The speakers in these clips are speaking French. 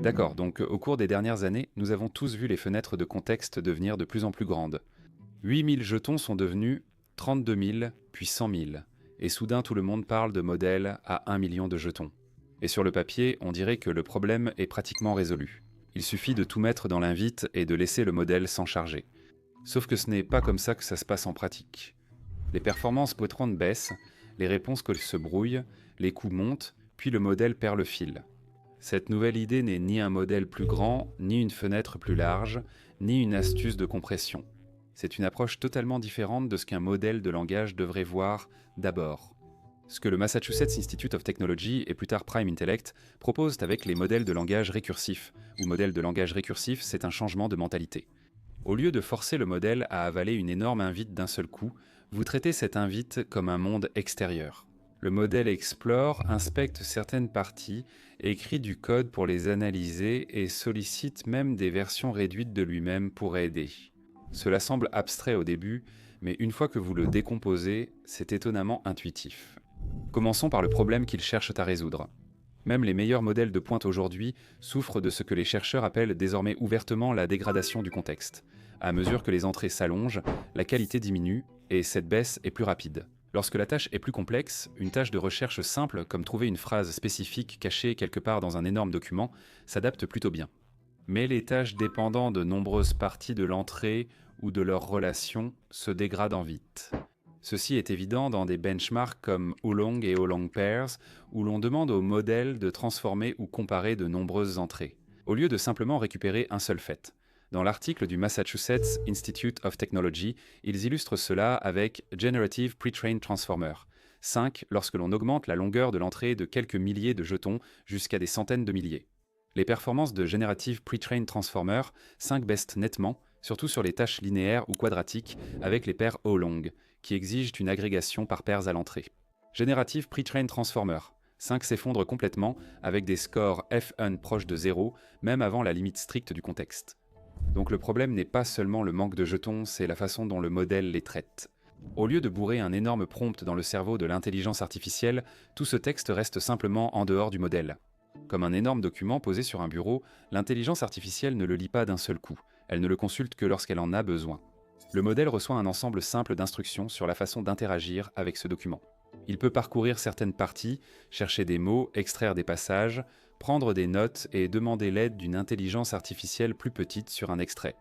D'accord, donc au cours des dernières années, nous avons tous vu les fenêtres de contexte devenir de plus en plus grandes. 8000 jetons sont devenus 32 000, puis 100 000. Et soudain, tout le monde parle de modèles à 1 million de jetons. Et sur le papier, on dirait que le problème est pratiquement résolu. Il suffit de tout mettre dans l'invite et de laisser le modèle s'en charger. Sauf que ce n'est pas comme ça que ça se passe en pratique. Les performances potrantes baissent, les réponses se brouillent, les coûts montent, puis le modèle perd le fil. Cette nouvelle idée n'est ni un modèle plus grand, ni une fenêtre plus large, ni une astuce de compression. C'est une approche totalement différente de ce qu'un modèle de langage devrait voir d'abord. Ce que le Massachusetts Institute of Technology et plus tard Prime Intellect proposent avec les modèles de langage récursif, ou modèle de langage récursif, c'est un changement de mentalité. Au lieu de forcer le modèle à avaler une énorme invite d'un seul coup, vous traitez cette invite comme un monde extérieur. Le modèle explore, inspecte certaines parties, écrit du code pour les analyser et sollicite même des versions réduites de lui-même pour aider. Cela semble abstrait au début, mais une fois que vous le décomposez, c'est étonnamment intuitif. Commençons par le problème qu'ils cherchent à résoudre. Même les meilleurs modèles de pointe aujourd'hui souffrent de ce que les chercheurs appellent désormais ouvertement la dégradation du contexte. À mesure que les entrées s'allongent, la qualité diminue et cette baisse est plus rapide. Lorsque la tâche est plus complexe, une tâche de recherche simple, comme trouver une phrase spécifique cachée quelque part dans un énorme document, s'adapte plutôt bien. Mais les tâches dépendant de nombreuses parties de l'entrée ou de leurs relations se dégradent vite. Ceci est évident dans des benchmarks comme Oolong et Oolong Pairs, où l'on demande au modèle de transformer ou comparer de nombreuses entrées, au lieu de simplement récupérer un seul fait. Dans l'article du Massachusetts Institute of Technology, ils illustrent cela avec Generative Pre-trained Transformer, 5 lorsque l'on augmente la longueur de l'entrée de quelques milliers de jetons jusqu'à des centaines de milliers. Les performances de Generative Pre-trained Transformer 5 baissent nettement, surtout sur les tâches linéaires ou quadratiques avec les paires Oolong, qui exigent une agrégation par pairs à l'entrée. Generative Pre-trained Transformer 5 s'effondre complètement avec des scores F1 proches de 0, même avant la limite stricte du contexte. Donc le problème n'est pas seulement le manque de jetons, c'est la façon dont le modèle les traite. Au lieu de bourrer un énorme prompt dans le cerveau de l'intelligence artificielle, tout ce texte reste simplement en dehors du modèle. Comme un énorme document posé sur un bureau, l'intelligence artificielle ne le lit pas d'un seul coup, elle ne le consulte que lorsqu'elle en a besoin. Le modèle reçoit un ensemble simple d'instructions sur la façon d'interagir avec ce document. Il peut parcourir certaines parties, chercher des mots, extraire des passages, prendre des notes et demander l'aide d'une intelligence artificielle plus petite sur un extrait.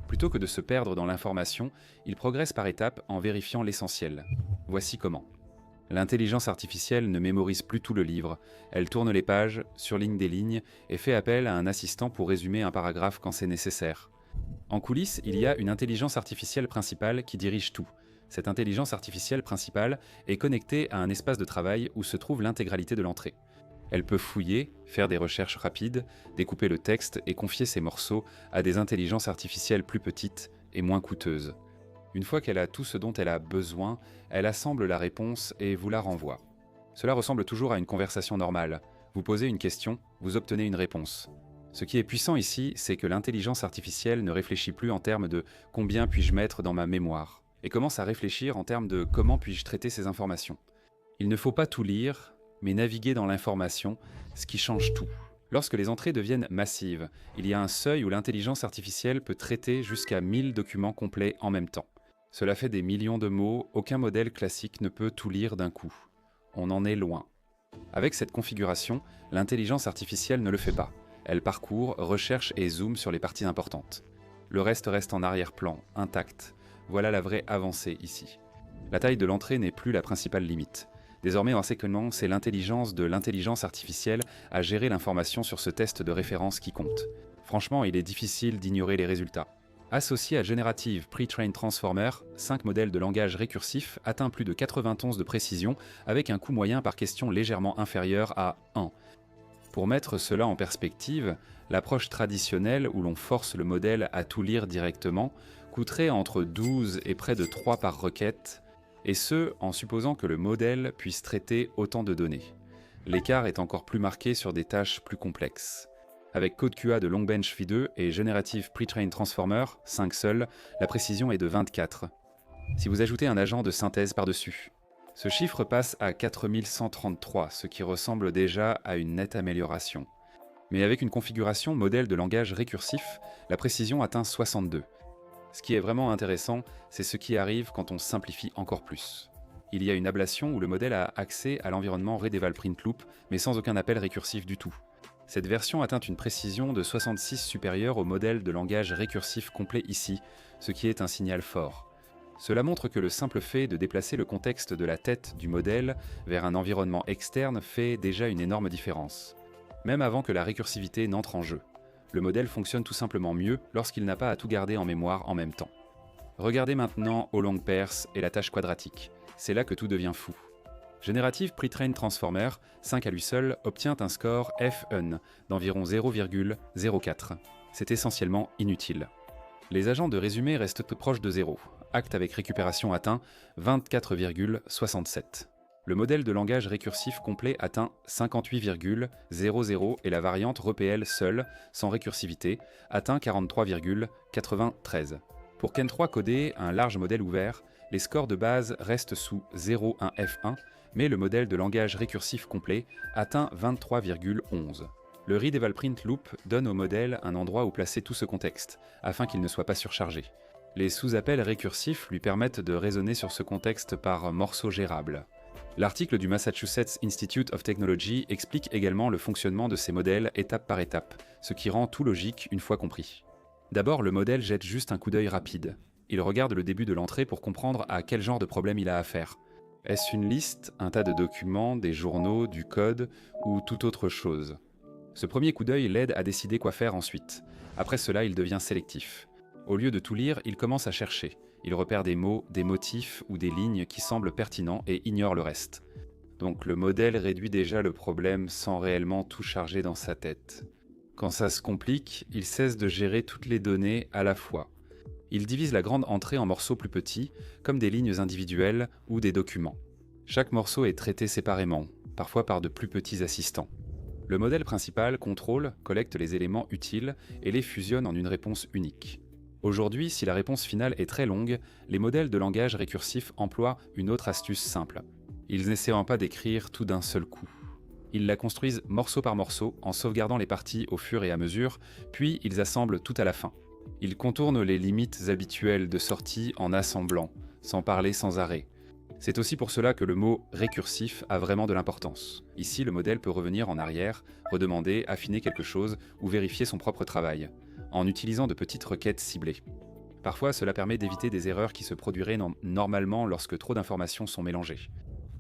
Plutôt que de se perdre dans l'information, il progresse par étapes en vérifiant l'essentiel. Voici comment. L'intelligence artificielle ne mémorise plus tout le livre, elle tourne les pages, surligne des lignes et fait appel à un assistant pour résumer un paragraphe quand c'est nécessaire. En coulisses, il y a une intelligence artificielle principale qui dirige tout. Cette intelligence artificielle principale est connectée à un espace de travail où se trouve l'intégralité de l'entrée. Elle peut fouiller, faire des recherches rapides, découper le texte et confier ces morceaux à des intelligences artificielles plus petites et moins coûteuses. Une fois qu'elle a tout ce dont elle a besoin, elle assemble la réponse et vous la renvoie. Cela ressemble toujours à une conversation normale. Vous posez une question, vous obtenez une réponse. Ce qui est puissant ici, c'est que l'intelligence artificielle ne réfléchit plus en termes de « combien puis-je mettre dans ma mémoire ?» et commence à réfléchir en termes de « comment puis-je traiter ces informations ?» Il ne faut pas tout lire, mais naviguer dans l'information, ce qui change tout. Lorsque les entrées deviennent massives, il y a un seuil où l'intelligence artificielle peut traiter jusqu'à 1000 documents complets en même temps. Cela fait des millions de mots, aucun modèle classique ne peut tout lire d'un coup. On en est loin. Avec cette configuration, l'intelligence artificielle ne le fait pas. Elle parcourt, recherche et zoome sur les parties importantes. Le reste reste en arrière-plan, intact. Voilà la vraie avancée ici. La taille de l'entrée n'est plus la principale limite. Désormais, en séquencement, c'est l'intelligence de l'intelligence artificielle à gérer l'information sur ce test de référence qui compte. Franchement, il est difficile d'ignorer les résultats. Associé à Generative Pre-trained Transformer, 5 modèles de langage récursif atteint plus de 91 de précision avec un coût moyen par question légèrement inférieur à 1. Pour mettre cela en perspective, l'approche traditionnelle où l'on force le modèle à tout lire directement coûterait entre 12 et près de 3 par requête, et ce, en supposant que le modèle puisse traiter autant de données. L'écart est encore plus marqué sur des tâches plus complexes. Avec CodeQA de Longbench V2 et Generative Pre-trained Transformer, 5 seuls, la précision est de 24. Si vous ajoutez un agent de synthèse par-dessus, ce chiffre passe à 4133, ce qui ressemble déjà à une nette amélioration. Mais avec une configuration modèle de langage récursif, la précision atteint 62. Ce qui est vraiment intéressant, c'est ce qui arrive quand on simplifie encore plus. Il y a une ablation où le modèle a accès à l'environnement Redeval Print Loop, mais sans aucun appel récursif du tout. Cette version atteint une précision de 66 supérieure au modèle de langage récursif complet ici, ce qui est un signal fort. Cela montre que le simple fait de déplacer le contexte de la tête du modèle vers un environnement externe fait déjà une énorme différence, même avant que la récursivité n'entre en jeu. Le modèle fonctionne tout simplement mieux lorsqu'il n'a pas à tout garder en mémoire en même temps. Regardez maintenant au long pairs et la tâche quadratique. C'est là que tout devient fou. Generative Pre-trained Transformer, 5 à lui seul, obtient un score F1 d'environ 0,04. C'est essentiellement inutile. Les agents de résumé restent peu proches de 0. Acte avec récupération atteint 24,67. Le modèle de langage récursif complet atteint 58,00 et la variante RePL seule, sans récursivité, atteint 43,93. Pour Ken 3 codé, un large modèle ouvert, les scores de base restent sous 0,1F1, mais le modèle de langage récursif complet atteint 23,11. Le Redeval Print Loop donne au modèle un endroit où placer tout ce contexte, afin qu'il ne soit pas surchargé. Les sous-appels récursifs lui permettent de raisonner sur ce contexte par morceaux gérables. L'article du Massachusetts Institute of Technology explique également le fonctionnement de ces modèles étape par étape, ce qui rend tout logique une fois compris. D'abord, le modèle jette juste un coup d'œil rapide. Il regarde le début de l'entrée pour comprendre à quel genre de problème il a affaire. Est-ce une liste, un tas de documents, des journaux, du code ou toute autre chose ? Ce premier coup d'œil l'aide à décider quoi faire ensuite. Après cela, il devient sélectif. Au lieu de tout lire, il commence à chercher. Il repère des mots, des motifs ou des lignes qui semblent pertinents et ignore le reste. Donc le modèle réduit déjà le problème sans réellement tout charger dans sa tête. Quand ça se complique, il cesse de gérer toutes les données à la fois. Il divise la grande entrée en morceaux plus petits, comme des lignes individuelles ou des documents. Chaque morceau est traité séparément, parfois par de plus petits assistants. Le modèle principal contrôle, collecte les éléments utiles et les fusionne en une réponse unique. Aujourd'hui, si la réponse finale est très longue, les modèles de langage récursif emploient une autre astuce simple. Ils n'essaient pas d'écrire tout d'un seul coup. Ils la construisent morceau par morceau en sauvegardant les parties au fur et à mesure, puis ils assemblent tout à la fin. Ils contournent les limites habituelles de sortie en assemblant, sans parler sans arrêt. C'est aussi pour cela que le mot récursif a vraiment de l'importance. Ici, le modèle peut revenir en arrière, redemander, affiner quelque chose ou vérifier son propre travail, en utilisant de petites requêtes ciblées. Parfois, cela permet d'éviter des erreurs qui se produiraient normalement lorsque trop d'informations sont mélangées.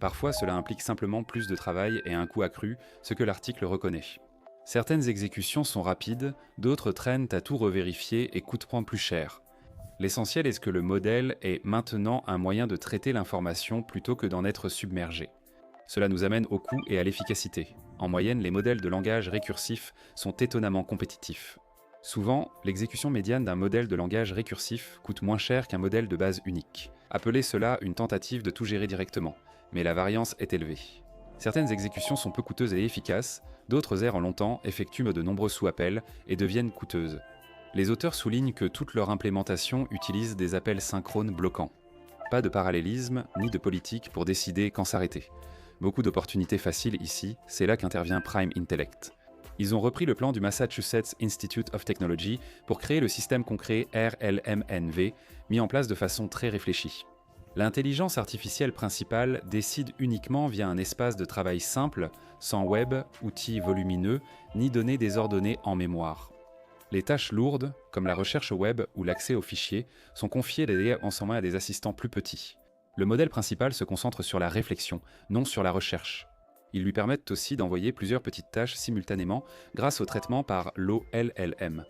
Parfois, cela implique simplement plus de travail et un coût accru, ce que l'article reconnaît. Certaines exécutions sont rapides, d'autres traînent à tout revérifier et coûtent plus cher. L'essentiel est que le modèle ait maintenant un moyen de traiter l'information plutôt que d'en être submergé. Cela nous amène au coût et à l'efficacité. En moyenne, les modèles de langage récursif sont étonnamment compétitifs. Souvent, l'exécution médiane d'un modèle de langage récursif coûte moins cher qu'un modèle de base unique. Appelez cela une tentative de tout gérer directement, mais la variance est élevée. Certaines exécutions sont peu coûteuses et efficaces, d'autres errent longtemps, effectuent de nombreux sous-appels et deviennent coûteuses. Les auteurs soulignent que toute leur implémentation utilise des appels synchrones bloquants. Pas de parallélisme, ni de politique pour décider quand s'arrêter. Beaucoup d'opportunités faciles ici, c'est là qu'intervient Prime Intellect. Ils ont repris le plan du Massachusetts Institute of Technology pour créer le système concret RLMNV, mis en place de façon très réfléchie. L'intelligence artificielle principale décide uniquement via un espace de travail simple, sans web, outils volumineux, ni données désordonnées en mémoire. Les tâches lourdes, comme la recherche au web ou l'accès aux fichiers, sont confiées en ce moment à des assistants plus petits. Le modèle principal se concentre sur la réflexion, non sur la recherche. Ils lui permettent aussi d'envoyer plusieurs petites tâches simultanément grâce au traitement par l'OLLM.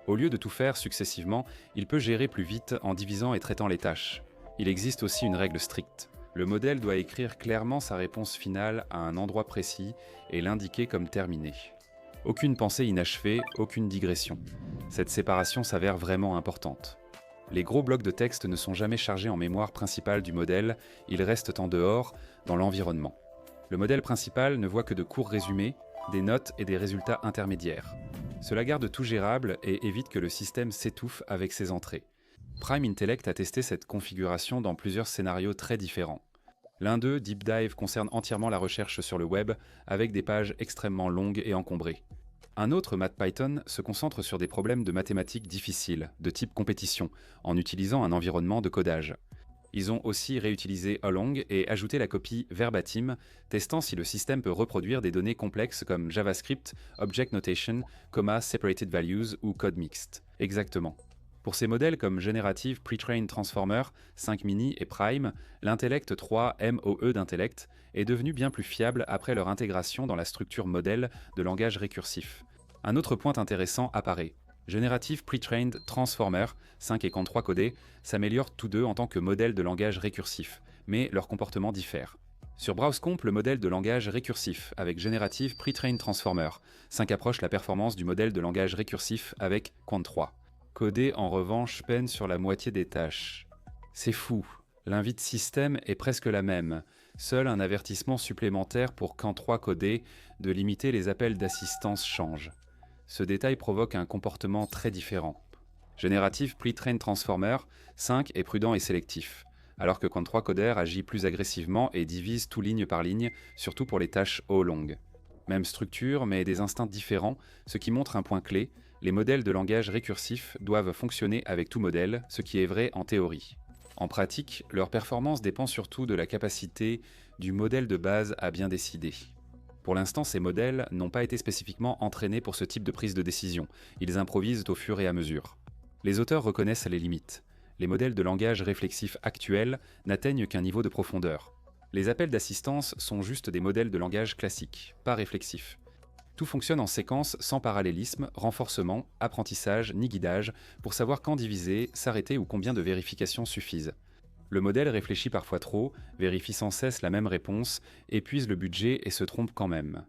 Au lieu de tout faire successivement, il peut gérer plus vite en divisant et traitant les tâches. Il existe aussi une règle stricte. Le modèle doit écrire clairement sa réponse finale à un endroit précis et l'indiquer comme terminée. Aucune pensée inachevée, aucune digression. Cette séparation s'avère vraiment importante. Les gros blocs de texte ne sont jamais chargés en mémoire principale du modèle, ils restent en dehors, dans l'environnement. Le modèle principal ne voit que de courts résumés, des notes et des résultats intermédiaires. Cela garde tout gérable et évite que le système s'étouffe avec ses entrées. Prime Intellect a testé cette configuration dans plusieurs scénarios très différents. L'un d'eux, Deep Dive, concerne entièrement la recherche sur le web, avec des pages extrêmement longues et encombrées. Un autre MathPython se concentre sur des problèmes de mathématiques difficiles, de type compétition, en utilisant un environnement de codage. Ils ont aussi réutilisé Along et ajouté la copie verbatim, testant si le système peut reproduire des données complexes comme JavaScript, Object Notation, Comma Separated Values ou code mixte. Exactement. Pour ces modèles comme Generative Pre-trained Transformer, 5 mini et Prime, l'Intellect 3 MOE d'Intellect est devenu bien plus fiable après leur intégration dans la structure modèle de langage récursif. Un autre point intéressant apparaît. Generative Pre-trained Transformer, 5 et Cont 3 codés, s'améliorent tous deux en tant que modèle de langage récursif, mais leur comportement diffère. Sur BrowseComp, le modèle de langage récursif avec Generative Pre-trained Transformer, 5 approche la performance du modèle de langage récursif avec Cont 3. Codé, en revanche, peine sur la moitié des tâches. C'est fou, l'invite système est presque la même, seul un avertissement supplémentaire pour Cont 3 codé de limiter les appels d'assistance change. Ce détail provoque un comportement très différent. Generative Pre-trained Transformer, 5 est prudent et sélectif, alors que Cont 3 Coder agit plus agressivement et divise tout ligne par ligne, surtout pour les tâches O-long. Même structure, mais des instincts différents, ce qui montre un point clé, les modèles de langage récursif doivent fonctionner avec tout modèle, ce qui est vrai en théorie. En pratique, leur performance dépend surtout de la capacité du modèle de base à bien décider. Pour l'instant, ces modèles n'ont pas été spécifiquement entraînés pour ce type de prise de décision, ils improvisent au fur et à mesure. Les auteurs reconnaissent les limites. Les modèles de langage réflexif actuels n'atteignent qu'un niveau de profondeur. Les appels d'assistance sont juste des modèles de langage classiques, pas réflexifs. Tout fonctionne en séquence sans parallélisme, renforcement, apprentissage ni guidage pour savoir quand diviser, s'arrêter ou combien de vérifications suffisent. Le modèle réfléchit parfois trop, vérifie sans cesse la même réponse, épuise le budget et se trompe quand même.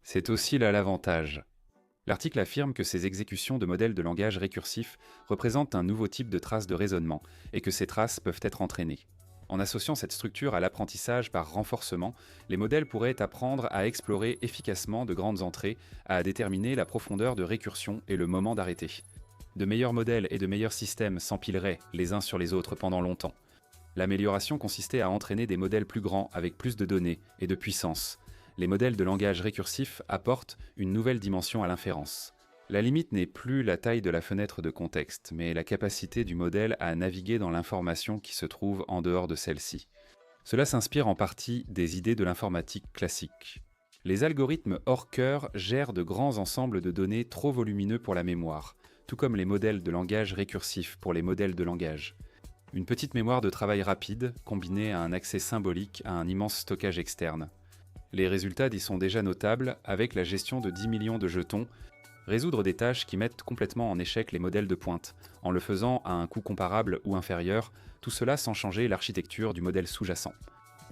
C'est aussi là l'avantage. L'article affirme que ces exécutions de modèles de langage récursif représentent un nouveau type de traces de raisonnement et que ces traces peuvent être entraînées. En associant cette structure à l'apprentissage par renforcement, les modèles pourraient apprendre à explorer efficacement de grandes entrées, à déterminer la profondeur de récursion et le moment d'arrêter. De meilleurs modèles et de meilleurs systèmes s'empileraient les uns sur les autres pendant longtemps. L'amélioration consistait à entraîner des modèles plus grands avec plus de données et de puissance. Les modèles de langage récursif apportent une nouvelle dimension à l'inférence. La limite n'est plus la taille de la fenêtre de contexte, mais la capacité du modèle à naviguer dans l'information qui se trouve en dehors de celle-ci. Cela s'inspire en partie des idées de l'informatique classique. Les algorithmes hors cœur gèrent de grands ensembles de données trop volumineux pour la mémoire, tout comme les modèles de langage récursif pour les modèles de langage. Une petite mémoire de travail rapide, combinée à un accès symbolique à un immense stockage externe. Les résultats y sont déjà notables avec la gestion de 10 millions de jetons, résoudre des tâches qui mettent complètement en échec les modèles de pointe, en le faisant à un coût comparable ou inférieur, tout cela sans changer l'architecture du modèle sous-jacent.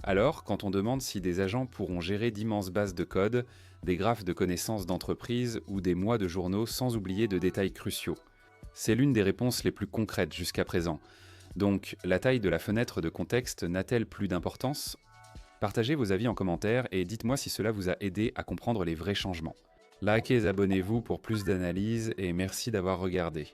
Alors, quand on demande si des agents pourront gérer d'immenses bases de code, des graphes de connaissances d'entreprise ou des mois de journaux sans oublier de détails cruciaux, c'est l'une des réponses les plus concrètes jusqu'à présent. Donc, la taille de la fenêtre de contexte n'a-t-elle plus d'importance ? Partagez vos avis en commentaire et dites-moi si cela vous a aidé à comprendre les vrais changements. Likez et abonnez-vous pour plus d'analyses et merci d'avoir regardé.